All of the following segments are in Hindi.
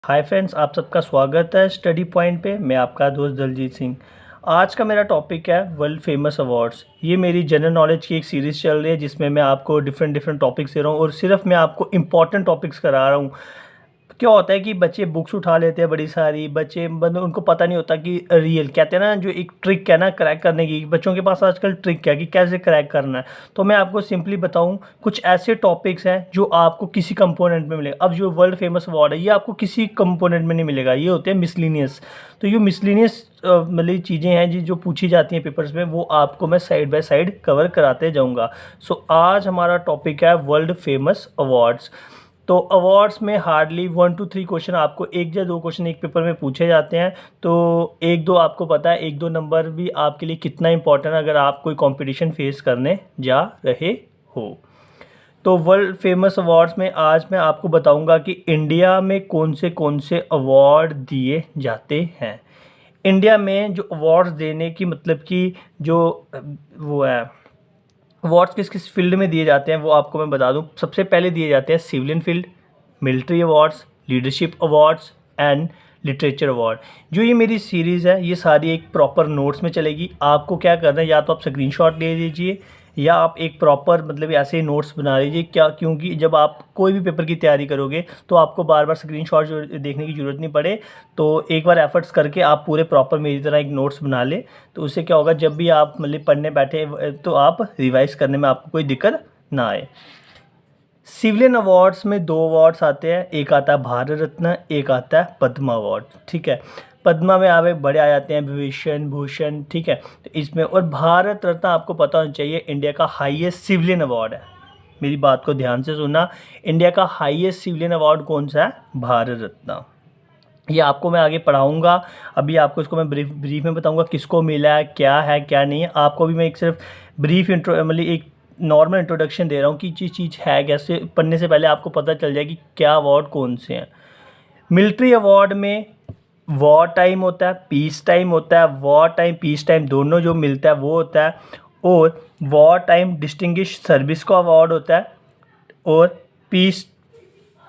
हाय फ्रेंड्स, आप सबका स्वागत है स्टडी पॉइंट पे। मैं आपका दोस्त दलजीत सिंह। आज का मेरा टॉपिक है वर्ल्ड फेमस अवार्ड्स। ये मेरी जनरल नॉलेज की एक सीरीज़ चल रही है जिसमें मैं आपको डिफरेंट डिफरेंट टॉपिक्स दे रहा हूँ और सिर्फ मैं आपको इंपॉर्टेंट टॉपिक्स करा रहा हूँ। क्या होता है कि बच्चे बुक्स उठा लेते हैं बड़ी सारी, बच्चे मतलब उनको पता नहीं होता कि रियल कहते हैं ना, जो एक ट्रिक है ना क्रैक करने की, बच्चों के पास आजकल ट्रिक है कि कैसे क्रैक करना है। तो मैं आपको सिंपली बताऊं कुछ ऐसे टॉपिक्स हैं जो आपको किसी कंपोनेंट में मिलेगा। अब जो वर्ल्ड फेमस अवार्ड है ये आपको किसी कंपोनेंट में नहीं मिलेगा, ये होते हैं मिसलिनियस। तो ये मिसलिनियस मतलब चीज़ें हैं जो पूछी जाती हैं पेपर्स में, वो आपको मैं साइड बाय साइड कवर कराते जाऊँगा। सो आज हमारा टॉपिक है वर्ल्ड फेमस अवार्ड्स। तो अवार्ड्स में हार्डली 1 to 3 क्वेश्चन आपको, एक या दो क्वेश्चन एक पेपर में पूछे जाते हैं। तो एक दो आपको पता है, एक दो नंबर भी आपके लिए कितना इंपॉर्टेंट है अगर आप कोई कंपटीशन फेस करने जा रहे हो। तो वर्ल्ड फेमस अवार्ड्स में आज मैं आपको बताऊंगा कि इंडिया में कौन से अवार्ड दिए जाते हैं। इंडिया में जो अवार्ड्स देने की मतलब कि जो वो है, अवार्ड्स किस किस फील्ड में दिए जाते हैं वो आपको मैं बता दूं। सबसे पहले दिए जाते हैं civilian field, military awards, leadership awards and literature award. जो ये मेरी सीरीज़ है ये सारी एक प्रॉपर नोट्स में चलेगी। आपको क्या करना है, या तो आप स्क्रीनशॉट ले लीजिए या आप एक प्रॉपर मतलब ऐसे नोट्स बना लीजिए। क्या, क्योंकि जब आप कोई भी पेपर की तैयारी करोगे तो आपको बार बार स्क्रीनशॉट देखने की ज़रूरत नहीं पड़े। तो एक बार एफर्ट्स करके आप पूरे प्रॉपर मेरी तरह एक नोट्स बना ले, तो उससे क्या होगा, जब भी आप मतलब पढ़ने बैठे तो आप रिवाइज करने में आपको कोई दिक्कत ना आए। सिविलियन अवार्ड्स में दो अवार्ड्स आते हैं, एक आता है भारत रत्न, एक आता है पद्मा अवार्ड। ठीक है, पद्मा में आप बड़े आ जाते हैं विभूषण, भूषण। ठीक है, तो इसमें और भारत रत्न आपको पता होना चाहिए इंडिया का हाईएस्ट सिविलियन अवार्ड है। मेरी बात को ध्यान से सुनना, इंडिया का हाईएस्ट सिविलियन अवार्ड कौन सा है? भारत रत्न। ये आपको मैं आगे पढ़ाऊंगा। अभी आपको इसको मैं ब्रीफ में बताऊंगा किसको मिला है क्या नहीं है। आपको भी मैं एक सिर्फ ब्रीफ इंट्रो मतलब एक नॉर्मल इंट्रोडक्शन दे रहा हूँ कि चीज़ है कैसे, पढ़ने से पहले आपको पता चल जाए कि क्या अवार्ड कौन से हैं। मिलिट्री अवार्ड में वॉर टाइम होता है, पीस टाइम होता है। वॉर टाइम पीस टाइम दोनों जो मिलता है वो होता है। और वॉर टाइम डिस्टिंग्विश सर्विस का अवार्ड होता है और peace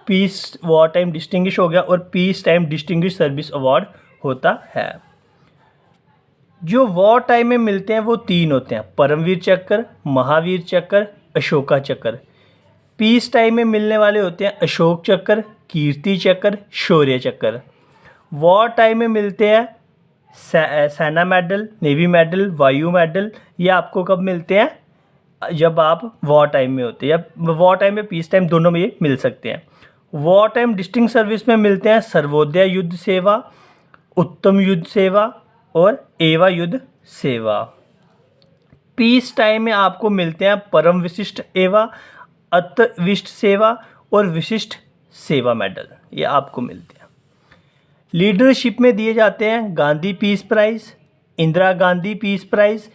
peace war time distinguish हो गया और peace time distinguish service award होता है। जो वॉर टाइम में मिलते हैं वो तीन होते हैं, परमवीर चक्र, महावीर चक्र, अशोका चक्र। पीस टाइम में मिलने वाले होते हैं अशोक चक्र, कीर्ति चक्र, शौर्य चक्र। वॉर टाइम में मिलते हैं सेना मेडल, नेवी मेडल, वायु मेडल। ये आपको कब मिलते हैं? जब आप वॉर टाइम में होते हैं, या वॉर टाइम में पीस टाइम दोनों में ये मिल सकते हैं। वॉर टाइम डिस्टिंक्ट सर्विस में मिलते हैं सर्वोदय युद्ध सेवा, उत्तम युद्ध सेवा और एवा युद्ध सेवा। पीस टाइम में आपको मिलते हैं परम विशिष्ट एवा, अत्यविशिष्ट सेवा और विशिष्ट सेवा मेडल, ये आपको मिलते हैं। लीडरशिप में दिए जाते हैं Gandhi peace prize, Indira Gandhi peace prize.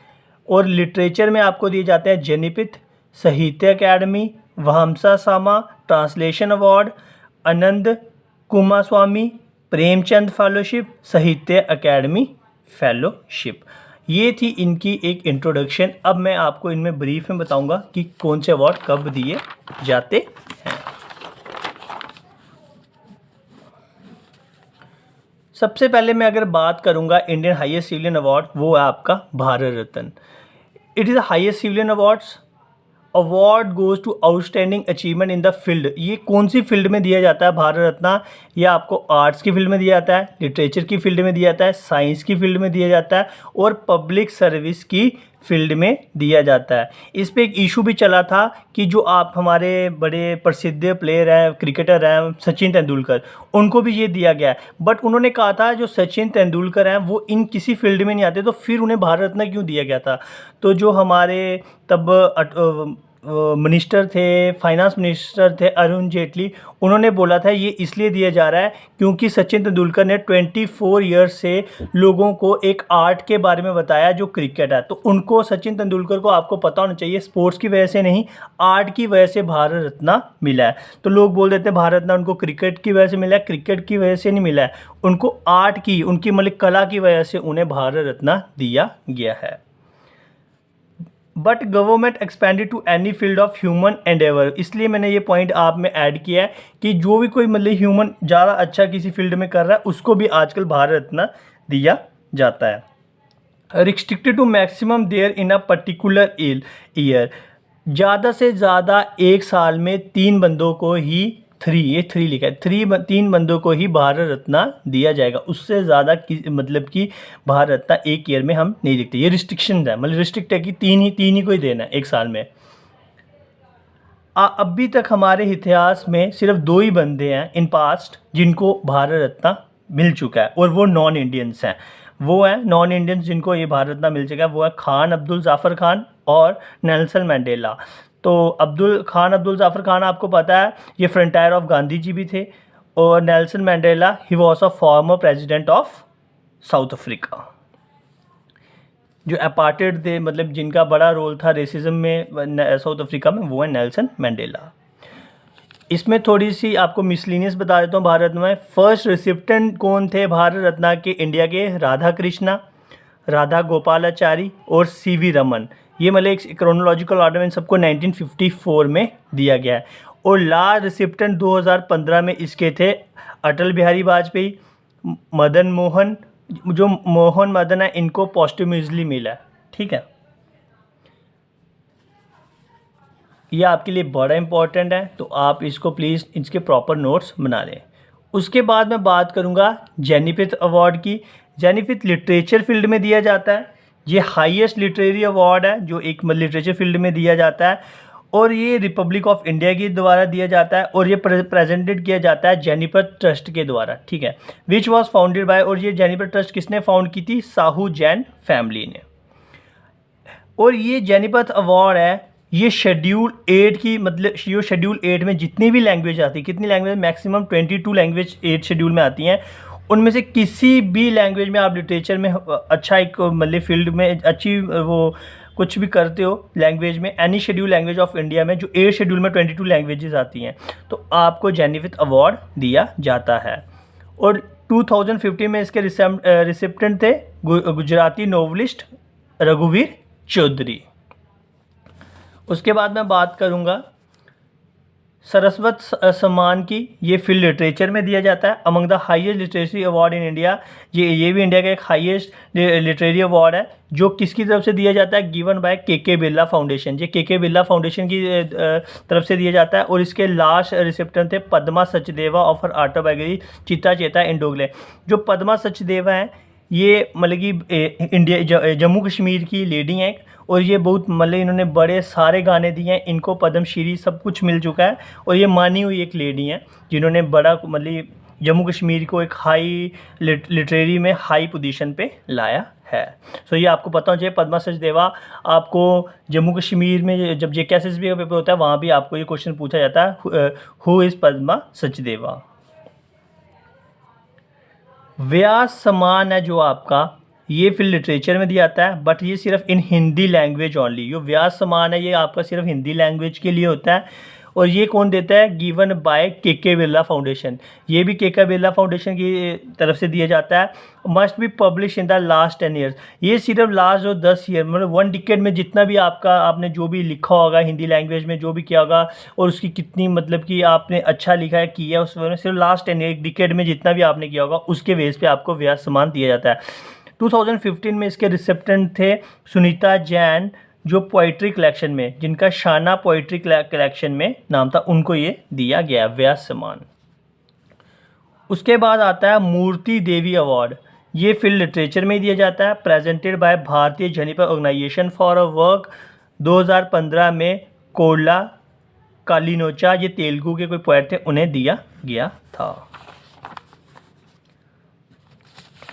और लिटरेचर में आपको दिए जाते हैं जनिपित, साहित्य अकेडमी, वहमसा सामा ट्रांसलेशन अवार्ड, आनंद कुमारस्वामी प्रेमचंद फेलोशिप, साहित्य अकेडमी फेलोशिप। ये थी इनकी एक इंट्रोडक्शन। अब मैं आपको इनमें ब्रीफ में बताऊंगा कि कौन से अवार्ड कब दिए जाते हैं। सबसे पहले मैं अगर बात करूंगा इंडियन हाईएस्ट सिविलियन अवार्ड, वो है आपका Bharat Ratna. It is the highest civilian awards. Award goes to outstanding achievement in the field. ये कौन सी फील्ड में दिया जाता है भारत रत्न? ये आपको आर्ट्स की फील्ड में दिया जाता है, लिटरेचर की फील्ड में दिया जाता है, साइंस की फील्ड में दिया जाता है और पब्लिक सर्विस की फील्ड में दिया जाता है। इस पे एक इशू भी चला था कि जो आप हमारे बड़े प्रसिद्ध प्लेयर हैं, क्रिकेटर हैं, सचिन तेंदुलकर, उनको भी ये दिया गया है। बट उन्होंने कहा था जो सचिन तेंदुलकर हैं वो इन किसी फील्ड में नहीं आते, तो फिर उन्हें भारत रत्न क्यों दिया गया था? तो जो हमारे तब मिनिस्टर थे, फाइनेंस मिनिस्टर थे अरुण जेटली, उन्होंने बोला था ये इसलिए दिया जा रहा है क्योंकि सचिन तेंदुलकर ने 24 ईयर्स से लोगों को एक आर्ट के बारे में बताया जो क्रिकेट है। तो उनको, सचिन तेंदुलकर को, आपको पता होना चाहिए, स्पोर्ट्स की वजह से नहीं, आर्ट की वजह से भारत रत्न मिला है। तो लोग बोल देते हैं भारत रत्न उनको क्रिकेट की वजह से मिला है, क्रिकेट की वजह से नहीं मिला है, उनको आर्ट की, उनकी मतलब कला की वजह से उन्हें भारत रत्न दिया गया है। But government expanded to any field of human endeavour, इसलिए मैंने ये पॉइंट आप में ऐड किया है कि जो भी कोई मतलब ह्यूमन ज़्यादा अच्छा किसी फील्ड में कर रहा है उसको भी आजकल भारत रत्न दिया जाता है। Restricted to maximum there in a particular year, ज़्यादा से ज़्यादा एक साल में 3 बंदों को ही, थ्री लिखा है, 3 बंदों को ही भारत रत्न दिया जाएगा, उससे ज़्यादा मतलब कि भारत रत्न एक ईयर में हम नहीं देखते। ये रिस्ट्रिक्शन है, मतलब रिस्ट्रिक्ट है कि तीन ही को ही देना है एक साल में। अभी तक हमारे इतिहास में सिर्फ 2 ही बंदे हैं इन पास्ट जिनको भारत रत्न मिल चुका है, और वो नॉन इंडियंस हैं। वो हैं नॉन इंडियंस जिनको ये भारत रत्न मिल चुका है, वो है खान अब्दुल जाफ़र खान और नेल्सन मंडेला। तो खान अब्दुल जाफ़र खान आपको पता है ये फ्रंटायर ऑफ गांधी जी भी थे, और Nelson Mandela he was a former president of south Africa, जो अपार्टेड थे, मतलब जिनका बड़ा रोल था रेसिज्म में साउथ अफ्रीका में, वो है नेल्सन मंडेला। इसमें थोड़ी सी आपको मिसलिनियस बता देता हूँ भारत में। फर्स्ट रिसिप्टेंट कौन थे भारत रत्न के इंडिया के? राधा कृष्णा, राधा गोपालाचारी और सीवी रमन। ये मतलब एक क्रोनोलॉजिकल ऑर्डर में सबको 1954 में दिया गया है। और लास्ट रिसिप्टेंट 2015 में इसके थे अटल बिहारी वाजपेयी, मदन मोहन, जो मोहन मदन है इनको पोस्टुमसली मिला है। ठीक है, ये आपके लिए बड़ा इंपॉर्टेंट है, तो आप इसको प्लीज़ इसके प्रॉपर नोट्स बना लें। उसके बाद मैं बात करूँगा जेनिफिथ अवार्ड की। जेनिफिथ लिटरेचर फील्ड में दिया जाता है। ये हाईएस्ट लिटरेरी अवार्ड है जो एक लिटरेचर फील्ड में दिया जाता है, और ये रिपब्लिक ऑफ इंडिया के द्वारा दिया जाता है, और ये प्रेजेंटेड किया जाता है जेनिफिथ ट्रस्ट के द्वारा। ठीक है, विच वॉज फाउंडेड बाय, और ये जेनिफिथ ट्रस्ट किसने फाउंड की थी? साहू जैन फैमिली ने। और ये जेनिफिथ अवार्ड है, ये शेड्यूल 8 की, मतलब ये शेड्यूल 8 में जितनी भी लैंग्वेज आती है, कितनी लैंग्वेज? मैक्सिमम 22 लैंग्वेज 8 शेड्यूल में आती हैं। उनमें से किसी भी लैंग्वेज में आप लिटरेचर में अच्छा एक मतलब फील्ड में अच्छी वो कुछ भी करते हो लैंग्वेज में, any schedule language of India में, जो 8 शेड्यूल में 22 लैंग्वेजेस आती हैं, तो आपको जेनिफिथ अवार्ड दिया जाता है। और 2015 में इसके रिसिप्टेंट थे गुजराती नोवेलिस्ट रघुवीर चौधरी। उसके बाद मैं बात करूंगा सरस्वत सम्मान की। ये फील्ड लिटरेचर में दिया जाता है। Among the highest literary award in India, ये भी इंडिया का एक हाईएस्ट लिटरेरी अवार्ड है, जो किसकी तरफ से दिया जाता है? गिवन बाय के बिरला फाउंडेशन। ये के बिरला फाउंडेशन की तरफ से दिया जाता है। और इसके लास्ट रिसिप्टेंट थे Padma Sachdeva of her autobiography चिता चेता इंडोगले। जो पद्मा सचदेवा हैं ये मतलब कि इंडिया जम्मू कश्मीर की लेडी हैं, और ये बहुत मतलब इन्होंने बड़े सारे गाने दिए हैं, इनको पद्मश्री सब कुछ मिल चुका है, और ये मानी हुई एक लेडी हैं जिन्होंने बड़ा मतलब जम्मू कश्मीर को एक हाई लिटरेरी में हाई पोजीशन पे लाया है। सो ये आपको पता होना चाहिए। पद्मा सचदेवा आपको जम्मू कश्मीर में जब JKSSB का पेपर होता है वहाँ भी आपको ये क्वेश्चन पूछा जाता है, हु इज़ पद्मा सचदेवा। व्यास सम्मान है जो आपका, ये फिर लिटरेचर में दिया जाता है, बट ये सिर्फ इन हिंदी लैंग्वेज ओनली। जो व्यास सम्मान है ये आपका सिर्फ हिंदी लैंग्वेज के लिए होता है, और ये कौन देता है? गिवन बाय के बिरला फाउंडेशन। ये भी के बिरला फाउंडेशन की तरफ से दिया जाता है। Must be publish in the last 10 years. ये सिर्फ लास्ट जो 10 ईयर मतलब 1 डिकेड में जितना भी आपने जो भी लिखा होगा हिंदी लैंग्वेज में, जो भी किया होगा, और उसकी कितनी मतलब कि आपने अच्छा लिखा है किया, उस वजह में सिर्फ लास्ट 10 ईयर डिकेड में जितना भी आपने किया होगा उसके बेस पे आपको व्यास सम्मान दिया जाता है। 2015 में इसके रिसिप्टेंट थे सुनीता जैन, जो पोइट्री कलेक्शन में, जिनका शाना पोइट्री कलेक्शन में नाम था, उनको ये दिया गया व्यास सम्मान। उसके बाद आता है मूर्ति देवी अवार्ड। ये फील्ड लिटरेचर में दिया जाता है, presented by Bharatiya Jnanpith organisation for a work. 2015 में कोल्ला कालिनोचा, ये तेलुगु के कोई पोएट थे, उन्हें दिया गया था।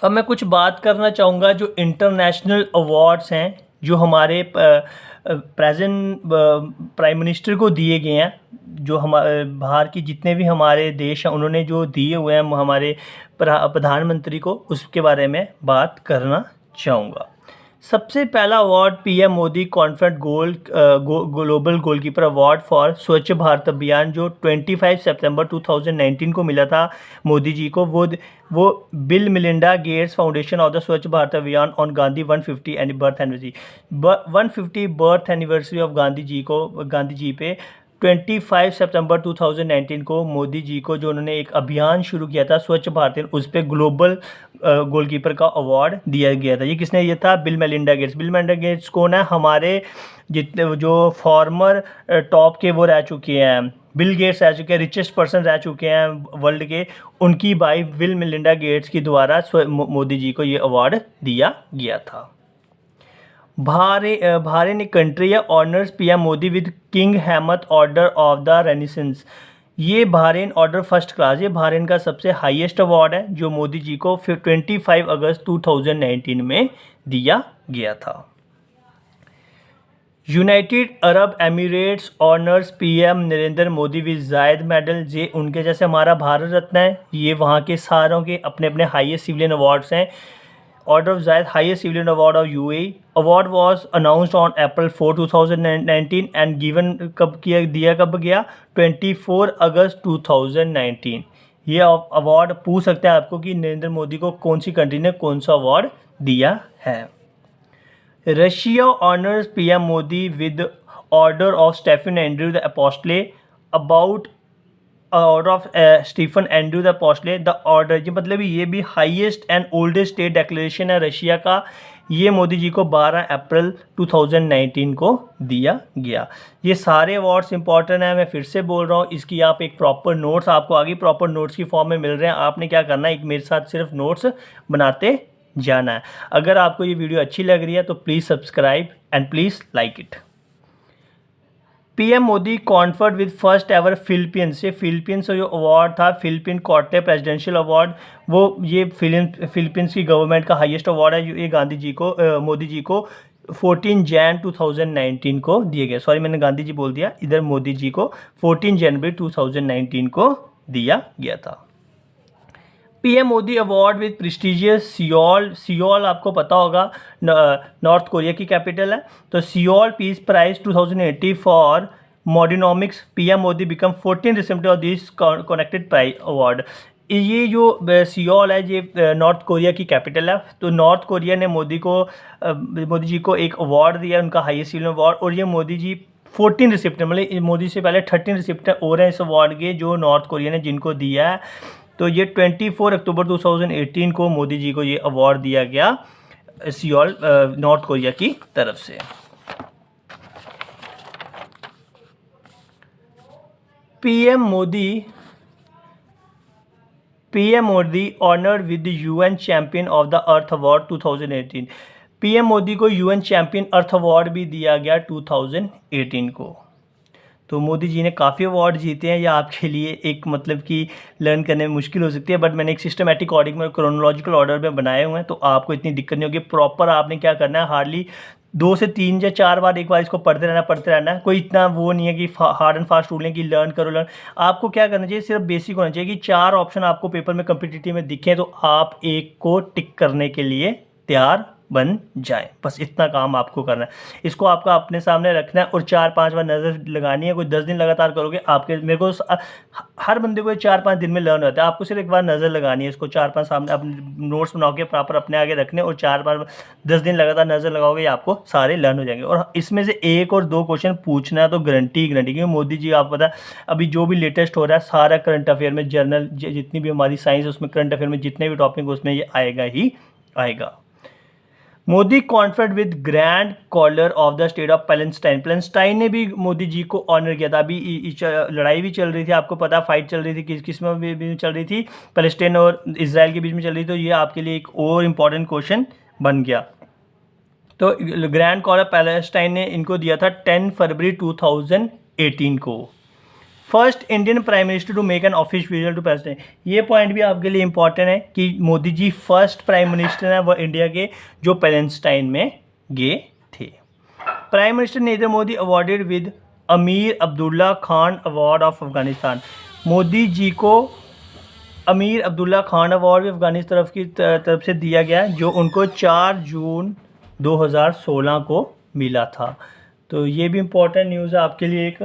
अब मैं कुछ बात करना चाहूँगा जो इंटरनेशनल अवार्ड्स हैं जो हमारे प्रेजेंट प्राइम मिनिस्टर को दिए गए हैं, जो हमारे बाहर की जितने भी हमारे देश हैं उन्होंने जो दिए हुए हैं हमारे प्रधानमंत्री को, उसके बारे में बात करना चाहूँगा। सबसे पहला award PM Modi confident global goalkeeper award for स्वच्छ भारत अभियान जो 25 सितंबर 2019 को मिला था मोदी जी को, वो Bill Melinda Gates foundation of the Swachh Bharat Abhiyan on Gandhi 150 birth anniversary 150 birth anniversary of Gandhi ji पे 25 सितंबर 2019 को मोदी जी को जो उन्होंने एक अभियान शुरू किया था स्वच्छ भारत, उस पर ग्लोबल गोलकीपर का अवार्ड दिया गया था। ये किसने दिया था? Bill Melinda Gates. Bill Melinda Gates कौन है? हमारे जितने जो फॉर्मर टॉप के वो रह चुके हैं, बिल गेट्स रह चुके हैं, रिचेस्ट पर्सन रह चुके हैं वर्ल्ड के, उनकी बाई बिल मेलिंडा गेट्स के द्वारा मोदी जी को ये अवार्ड दिया गया था। Bahrain कंट्री है honours PM Modi with King Hamad order of the renaissance. ये बहरीन ऑर्डर फर्स्ट क्लास, ये बहरीन का सबसे हाईएस्ट अवार्ड है जो मोदी जी को 25 अगस्त 2019 में दिया गया था। United Arab Emirates honours PM Narendra Modi with जायद मेडल। ये उनके जैसे हमारा भारत रत्न है, ये वहाँ के सारों के अपने अपने हाईएस्ट सिविलियन अवार्ड्स हैं। Order of Zayed, highest civilian award of UAE. Award was announced on April 4, 2019 and given कब गया 24 अगस्त 2019। ये अवार्ड पूछ सकते हैं आपको कि नरेंद्र मोदी को कौन सी कंट्री ने कौन सा अवार्ड दिया है। Russia honours PM Modi with order of Stephen Andrew the apostle about order of Stephen Andrew the apostle the order. ये मतलब ये भी highest and oldest state declaration है रशिया का। ये मोदी जी को 12 अप्रैल 2019 को दिया गया। ये सारे अवार्ड्स इंपॉर्टेंट हैं, मैं फिर से बोल रहा हूँ। इसकी आप एक प्रॉपर नोट्स आपको आगे प्रॉपर नोट्स की फॉर्म में मिल रहे हैं। आपने क्या करना है, एक मेरे साथ सिर्फ नोट्स बनाते जाना है। अगर आपको ये वीडियो अच्छी लग रही है तो please subscribe and please like it. PM Modi conferred with first ever Philippines. ये फिलीपींस जो अवार्ड था फिलीपीन कॉर्टे प्रेसिडेंशियल अवार्ड, वो ये फिलीपींस की गवर्नमेंट का हाईएस्ट अवार्ड है। ये गांधी जी को मोदी जी को 14 जनवरी 2019 को दिए गए। सॉरी मैंने गांधी जी बोल दिया, इधर मोदी जी को 14 जनवरी 2019 को दिया गया था। PM Modi award with prestigious Seoul आपको पता होगा नॉर्थ कोरिया की कैपिटल है। तो Seoul peace prize 2080 for Modinomics. PM Modi become 14 recipient of this connected prize award. ये जो सियोल है ये नॉर्थ कोरिया की कैपिटल है। तो नॉर्थ कोरिया ने मोदी जी को एक अवार्ड दिया, उनका हाईएस्ट सिविलियन अवार्ड। और ये मोदी जी 14 रिसिपिएंट मतलब मोदी से पहले 13 रिसिपिएंट और हैं इस अवार्ड के जो नॉर्थ कोरिया ने जिनको दिया है। तो ये 24 अक्टूबर 2018 को मोदी जी को ये अवार्ड दिया गया सियोल नॉर्थ कोरिया की तरफ से। PM Modi honoured with UN champion of the earth award 2018। PM Modi को यूएन चैंपियन अर्थ अवार्ड भी दिया गया 2018 को। तो मोदी जी ने काफ़ी अवार्ड जीते हैं। या आपके लिए एक मतलब कि लर्न करने में मुश्किल हो सकती है, बट मैंने एक सिस्टमेटिक ऑर्डर में क्रोनोलॉजिकल ऑर्डर में बनाए हुए हैं, तो आपको इतनी दिक्कत नहीं होगी। प्रॉपर आपने क्या करना है, हार्डली 2 से 3 या 4 बार एक बार इसको पढ़ते रहना है। कोई इतना वो नहीं है कि हार्ड एंड फास्ट रूल है कि लर्न करो। आपको क्या करना चाहिए, सिर्फ बेसिक होना चाहिए कि 4 ऑप्शन आपको पेपर में कॉम्पिटिटिव में दिखें तो आप एक को टिक करने के लिए तैयार बन जाए। बस इतना काम आपको करना है। इसको आपका अपने सामने रखना है और 4-5 बार नज़र लगानी है। कोई 10 दिन लगातार करोगे आपके मेरे को हर बंदे को 4-5 दिन में लर्न होता है। आपको सिर्फ एक बार नज़र लगानी है, इसको 4-5 सामने अपने नोट्स बना के प्रॉपर अपने आगे रखने और 4 बार 10 दिन लगातार नज़र लगाओगे आपको सारे लर्न हो जाएंगे। और इसमें से 1 और 2 क्वेश्चन पूछना है तो गारंटी क्योंकि मोदी जी आप पता अभी जो भी लेटेस्ट हो रहा है सारा करंट अफेयर में जर्नल जितनी भी हमारी साइंस उसमें करंट अफेयर में जितने भी टॉपिक उसमें ये आएगा ही आएगा। Modi conferred with grand collar of the state of Palestine. Palestine ने भी मोदी जी को ऑनर किया था। अभी लड़ाई भी चल रही थी, आपको पता फाइट चल रही थी, किस में भी चल रही थी, पैलेस्टाइन और इजराइल के बीच में चल रही थी। तो ये आपके लिए एक और इम्पॉर्टेंट क्वेश्चन बन गया। तो ग्रैंड कॉलर पैलेस्टाइन ने इनको दिया था 10 फरवरी 2018 को। First Indian prime minister to make an office visit to Palestine. ये पॉइंट भी आपके लिए इंपॉर्टेंट है कि Modi ji first prime minister हैं वो इंडिया के जो पैलेस्टाइन में गए थे। Prime minister Narendra Modi awarded with Amir Abdullah Khan award of Afghanistan. Modi ji को अमीर अब्दुल्ला खान अवार्ड भी अफगानिस्तान की तरफ से दिया गया जो उनको 4 जून 2016 को मिला था। तो ये भी इम्पोर्टेंट न्यूज़ है आपके लिए एक।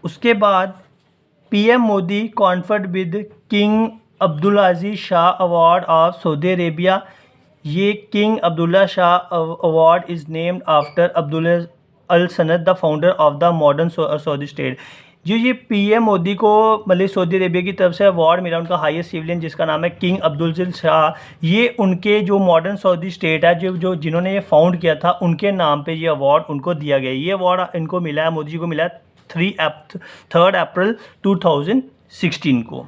उसके बाद PM Modi conferred with King Abdul Aziz Shah award of Saudi Arabia. ये King Abdullah Shah award is named after Abdul Al Sanad the founder of the modern Saudi state. जो ये पीएम मोदी को मतलब सऊदी अरेबिया की तरफ से अवार्ड मिला, उनका हाईएस्ट सिविलियन जिसका नाम है किंग अब्दुल शाह, ये उनके जो मॉडर्न सऊदी स्टेट है जो जिन्होंने ये फाउंड किया था उनके नाम पे ये अवार्ड उनको दिया गया। ये अवार्ड इनको मिला है, मोदी जी को मिला है 3 अप्रैल 2016 को।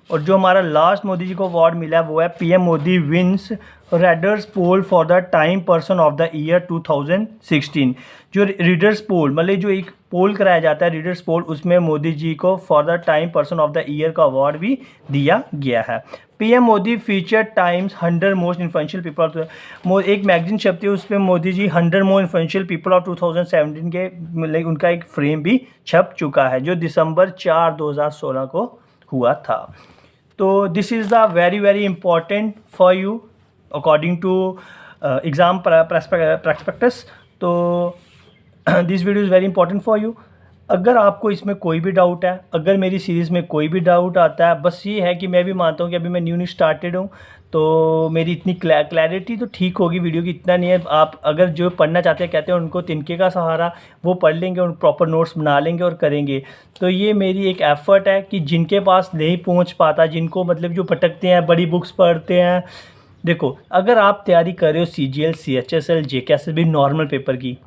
और जो हमारा लास्ट मोदी जी को अवार्ड मिला है वो है PM Modi wins readers poll for the time person of the year 2016। जो रीडर्स पोल मतलब जो एक पोल कराया जाता है रीडर्स पोल, उसमें मोदी जी को for the time person of the year का अवार्ड भी दिया गया है। PM Modi feature times 100 most influential people. एक मैगजीन छपती है, उस पर Modi ji 100 most influential people of 2017 के मतलब उनका एक फ्रेम भी छप चुका है, जो दिसंबर 4, 2016 को हुआ था। तो this is the very very important for you according to exam prospectus. तो this video is very important for you. अगर आपको इसमें कोई भी डाउट है, अगर मेरी सीरीज़ में कोई भी डाउट आता है, बस ये है कि मैं भी मानता हूँ कि अभी मैं न्यू स्टार्टेड हूँ, तो मेरी इतनी क्लैरिटी तो ठीक होगी वीडियो की, इतना नहीं है। आप अगर जो पढ़ना चाहते हैं कहते हैं उनको तिनके का सहारा, वो पढ़ लेंगे, उन प्रॉपर नोट्स बना लेंगे और करेंगे। तो ये मेरी एक एफ़र्ट है कि जिनके पास नहीं पहुँच पाता, जिनको मतलब जो भटकते हैं, बड़ी बुक्स पढ़ते हैं। देखो, अगर आप तैयारी कर रहे हो CGL, CHSL, JKSL normal paper की,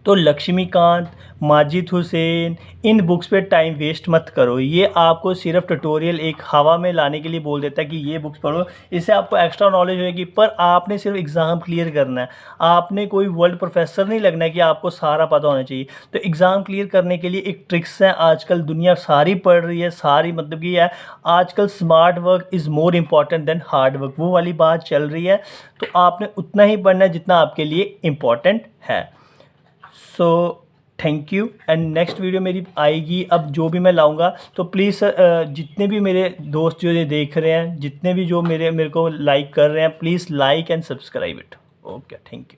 तो लक्ष्मीकांत, माजिद हुसैन, इन बुक्स पे टाइम वेस्ट मत करो। ये आपको सिर्फ ट्यूटोरियल एक हवा में लाने के लिए बोल देता है कि ये बुक्स पढ़ो, इससे आपको एक्स्ट्रा नॉलेज होगी, पर आपने सिर्फ एग्ज़ाम क्लियर करना है। आपने कोई वर्ल्ड प्रोफेसर नहीं लगना है कि आपको सारा पता होना चाहिए। तो एग्ज़ाम क्लियर करने के लिए एक ट्रिक्स है, आजकल दुनिया सारी पढ़ रही है, सारी मतलब कि है आजकल smart work is more important than hard work, वो वाली बात चल रही है। तो आपने उतना ही पढ़ना है जितना आपके लिए इम्पॉर्टेंट है। So thank you. And next video मेरी आएगी अब जो भी मैं लाऊंगा, तो प्लीज़ जितने भी मेरे दोस्त जो ये देख रहे हैं, जितने भी जो मेरे को लाइक कर रहे हैं, please like and subscribe it. Okay, thank you.